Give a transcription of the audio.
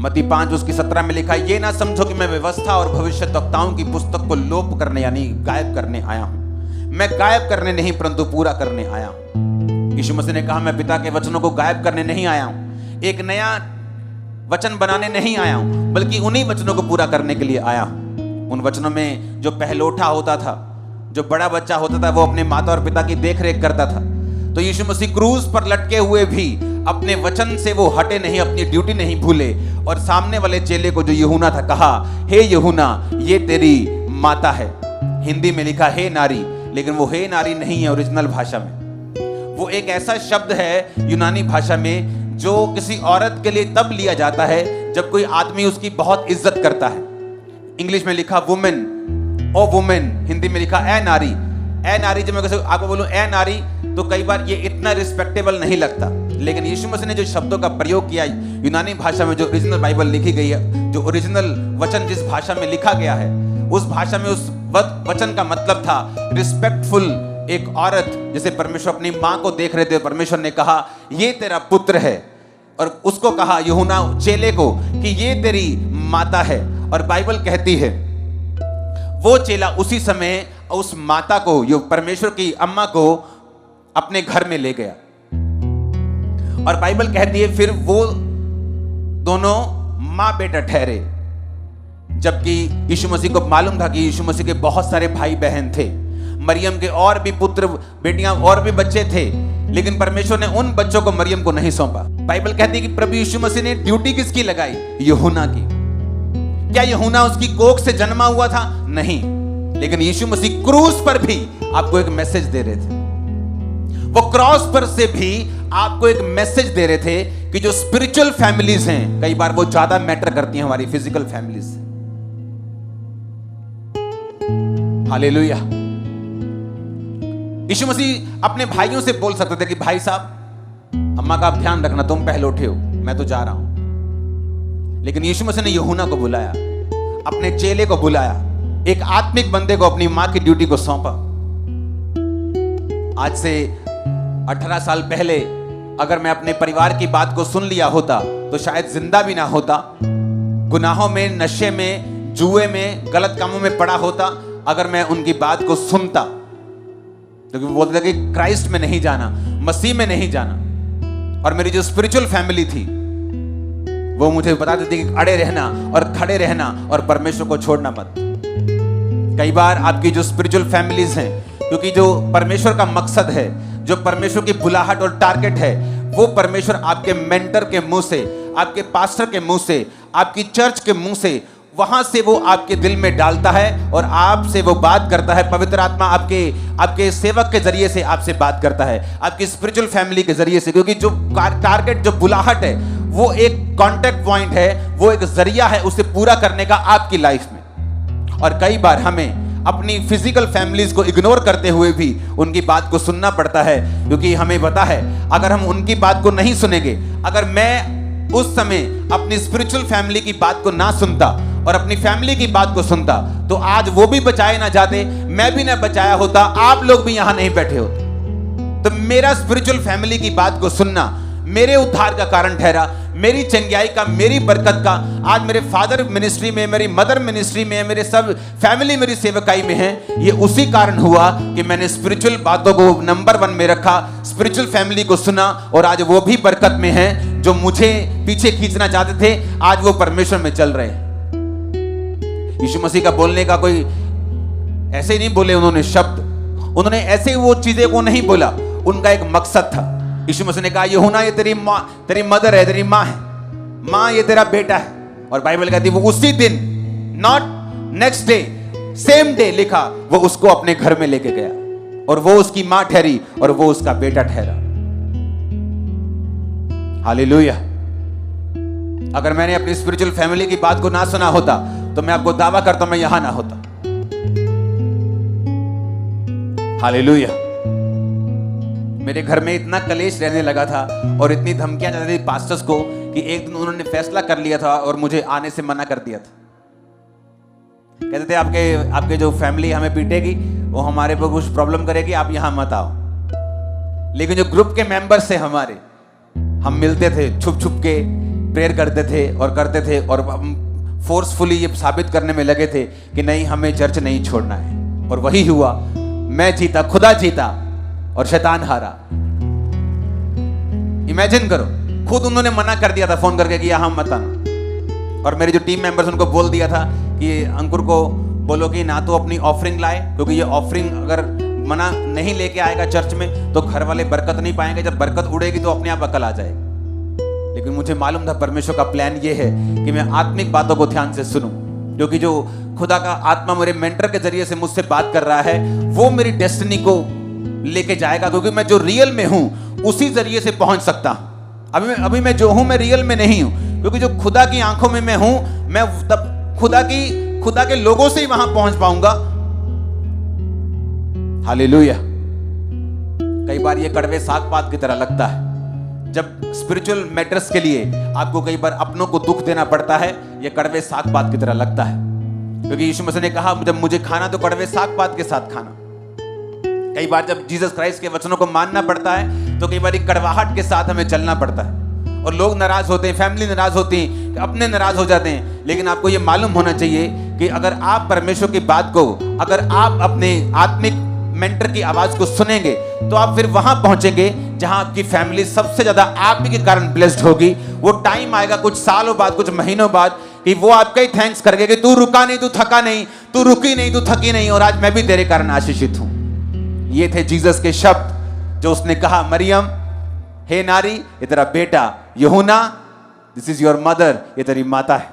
मत्ती 5 उसकी 17 में लिखा है, ये ना समझो कि मैं व्यवस्था और भविष्यद्वक्ताओं की पुस्तक को लोप करने यानी गायब करने आया हूं। मैं गायब करने नहीं परंतु पूरा करने आया हूं। यीशु मसीह ने कहा, मैं पिता के वचनों को गायब करने नहीं आया हूं, एक नया वचन बनाने नहीं आया हूं, बल्कि उन्हीं वचनों को पूरा करने के लिए आया हूं। उन वचनों में जो पहलोठा होता था, जो बड़ा बच्चा होता था, वो अपने माता और पिता की देखरेख करता था। तो यीशु मसीह क्रूज पर लटके हुए भी अपने वचन से वो हटे नहीं, अपनी ड्यूटी नहीं भूले। और सामने वाले चेले को जो यूहन्ना था, कहा, हे यूहन्ना, ये तेरी माता है। हिंदी में लिखा हे नारी, लेकिन वो हे नारी नहीं है ओरिजिनल भाषा में। वो एक ऐसा शब्द है यूनानी भाषा में जो किसी औरत के लिए तब लिया जाता है जब कोई आदमी उसकी बहुत इज्जत करता है। इंग्लिश में लिखा वुमेन, ओ वुमेन, हिंदी में लिखा ए नारी। ए नारी, जब मैं आपको बोलूं ए नारी, तो कई बार ये इतना रिस्पेक्टेबल नहीं लगता, लेकिन यीशु मसीह ने जो शब्दों का प्रयोग किया यूनानी भाषा में, जो ओरिजिनल बाइबल लिखी गई है, जो ओरिजिनल वचन जिस भाषा में लिखा गया है, उस भाषा में उस वचन का मतलब था रिस्पेक्टफुल। एक औरत जैसे परमेश्वर अपनी माँ को देख रहे थे, परमेश्वर ने कहा ये तेरा पुत्र है, और उसको कहा यूहन्ना चेले को कि ये तेरी माता है। और बाइबल कहती है वो चेला उसी समय उस माता को, जो परमेश्वर की अम्मा को, अपने घर में ले गया। और बाइबल कहती है फिर वो दोनों मां बेटा ठहरे, जबकि यीशु मसीह को मालूम था कि यीशु मसीह के बहुत सारे भाई बहन थे, मरियम के और भी पुत्र बेटियां और भी बच्चे थे, लेकिन परमेश्वर ने उन बच्चों को मरियम को नहीं सौंपा। बाइबल कहती है कि प्रभु यीशु मसीह ने ड्यूटी किसकी लगाई? यूहन्ना की। क्या यूहन्ना उसकी कोख से जन्मा हुआ था? नहीं, लेकिन यीशु मसीह क्रूस पर भी आपको एक मैसेज दे रहे थे। वो क्रॉस पर से भी आपको एक मैसेज दे रहे थे कि जो स्पिरिचुअल फैमिलीज हैं, कई बार वो ज्यादा मैटर करती हैं हमारी फिजिकल फैमिलीज से। हालेलुया। यीशु मसीह अपने भाइयों से बोल सकते थे कि भाई साहब, अम्मा का आप ध्यान रखना, तुम पहलोठे हो, मैं तो जा रहा हूं। लेकिन यीशु मसीह ने यूहन्ना को बुलाया, अपने चेले को बुलाया, एक आत्मिक बंदे को अपनी मां की ड्यूटी को सौंपा। आज से 18 साल पहले अगर मैं अपने परिवार की बात को सुन लिया होता तो शायद जिंदा भी ना होता, गुनाहों में, नशे में, जुए में, गलत कामों में पड़ा होता अगर मैं उनकी बात को सुनता। क्योंकि वो बोलते थे कि क्राइस्ट में नहीं जाना, मसीह में नहीं जाना। और मेरी जो स्पिरिचुअल फैमिली थी वो मुझे बताते थे कि अड़े रहना और खड़े रहना और परमेश्वर को छोड़ना मत। कई बार आपकी जो स्पिरिचुअल फैमिलीज हैं, क्योंकि जो परमेश्वर का मकसद है, जो परमेश्वर की बुलाहट और टारगेट है, वो परमेश्वर आपके मेंटर के मुंह से, आपके पास्टर के मुंह से, आपकी चर्च के मुंह से, वहां से वो आपके दिल में डालता है और आपसे वो बात करता है। पवित्र आत्मा आपके सेवक के जरिए से आपसे बात करता है, आपकी स्पिरिचुअल फैमिली के जरिए से। क्योंकि जो टारगेट, जो बुलाहट है, वो एक कॉन्टेक्ट पॉइंट है, वो एक जरिया है उसे पूरा करने का आपकी लाइफ में। और कई बार हमें अपनी फिजिकल फैमिलीज को इग्नोर करते हुए भी उनकी बात को सुनना पड़ता है, क्योंकि हमें पता है अगर हम उनकी बात को नहीं सुनेंगे, अगर मैं उस समय अपनी स्पिरिचुअल फैमिली की बात को ना सुनता और अपनी फैमिली की बात को सुनता, तो आज वो भी बचाए ना जाते, मैं भी ना बचाया होता, आप लोग भी यहां नहीं बैठे होते। तो मेरा स्पिरिचुअल फैमिली की बात को सुनना मेरे उद्धार का कारण ठहरा, मेरी चंगाई का, मेरी बरकत का। आज मेरे फादर मिनिस्ट्री में, मेरी मदर मिनिस्ट्री में, मेरे सब फैमिली मेरी सेवकाई में है। ये उसी कारण हुआ कि मैंने स्पिरिचुअल बातों को नंबर 1 में रखा, स्पिरिचुअल फैमिली को सुना, और आज वो भी बरकत में है। जो मुझे पीछे खींचना चाहते थे, आज वो परमेश्वर में चल रहे हैं। यीशु मसीह का बोलने का कोई ऐसे ही नहीं बोले उन्होंने शब्द, उन्होंने ऐसे वो चीजें को नहीं बोला, उनका एक मकसद था। यीशु मसीह ने कहा यूहन्ना ये तेरी माँ, तेरी मदर है, तेरी माँ है, माँ ये तेरा बेटा है। और बाइबल कहती है वो उसी दिन, not next day, same day लिखा, वो उसको अपने घर में लेके गया और वो उसकी माँ ठहरी और वो उसका बेटा ठहरा। हालेलुया। अगर मैंने अपनी स्पिरिचुअल फैमिली की बात को ना सुना होता तो मैं आपको दावा करता हूं मैं यहां ना होता। हालेलुया। मेरे घर में इतना कलेश रहने लगा था और इतनी धमकियां जाती थी पास्टर्स को कि एक दिन उन्होंने फैसला कर लिया था और मुझे आने से मना कर दिया था। कहते थे आपके जो फैमिली हमें पीटेगी, वो हमारे पर कुछ प्रॉब्लम करेगी, आप यहां मत आओ। लेकिन जो ग्रुप के मेंबर्स थे हमारे, हम मिलते थे छुप छुप के, प्रेयर करते थे और हम फोर्सफुली ये साबित करने में लगे थे कि नहीं, हमें चर्च नहीं छोड़ना है। और वही हुआ, मैं जीता, खुदा जीता और शैतान हारा। इमेजिन करो, खुद उन्होंने मना कर दिया था फोन करके कि यहाँ मत आना। और मेरे जो टीम मेंबर्स उनको बोल दिया था कि अंकुर को बोलो कि ना तो अपनी ऑफरिंग लाए, क्योंकि ये ऑफरिंग अगर मना नहीं लेके आएगा चर्च में तो घर वाले बरकत नहीं पाएंगे, जब बरकत उड़ेगी तो अपने आप अकल आ जाएगी। लेकिन मुझे मालूम था परमेश्वर का प्लान ये है कि मैं आत्मिक बातों को ध्यान से सुनूं, क्योंकि जो खुदा का आत्मा मेरे मेंटर के जरिए से मुझसे बात कर रहा है वो मेरी डेस्टिनी को लेके जाएगा, क्योंकि मैं जो रियल में हूं उसी जरिए से पहुंच सकता हूं। अभी मैं जो हूं मैं रियल में नहीं हूं, क्योंकि जो खुदा की आंखों में मैं हूं, मैं तब खुदा के लोगों से ही वहां पहुंच पाऊंगा। हालेलुया। कई बार ये कड़वे साग पात की तरह लगता है। जब स्पिरिचुअल मैटर्स के लिए आपको कई बार अपनों को दुख देना पड़ता है, ये कड़वे साग पात की तरह लगता है, क्योंकि यीशु मसीह ने कहा जब मुझे खाना तो कड़वे साग पात के साथ खाना। कई बार जब जीसस क्राइस्ट के वचनों को मानना पड़ता है तो कई बार एक कड़वाहट के साथ हमें चलना पड़ता है, और लोग नाराज होते हैं, फैमिली नाराज होती है, अपने नाराज हो जाते हैं। लेकिन आपको यह मालूम होना चाहिए कि अगर आप परमेश्वर की बात को, अगर आप अपने आत्मिक मेंटर की आवाज को सुनेंगे तो आप फिर वहां पहुंचेंगे जहां आपकी फैमिली सबसे ज्यादा आप ही के कारण ब्लेस्ड होगी। वो टाइम आएगा कुछ सालों बाद, कुछ महीनों बाद, कि वो आपका ही थैंक्स करेंगे कि तू रुका नहीं, तू थका नहीं, तू रुकी नहीं, तू थकी नहीं, और आज मैं भी तेरे कारण आशीषित हूं। ये थे जीसस के शब्द जो उसने कहा, मरियम, हे नारी, ये तेरा बेटा, यूहन्ना, दिस इज योर मदर, ये तेरी माता है।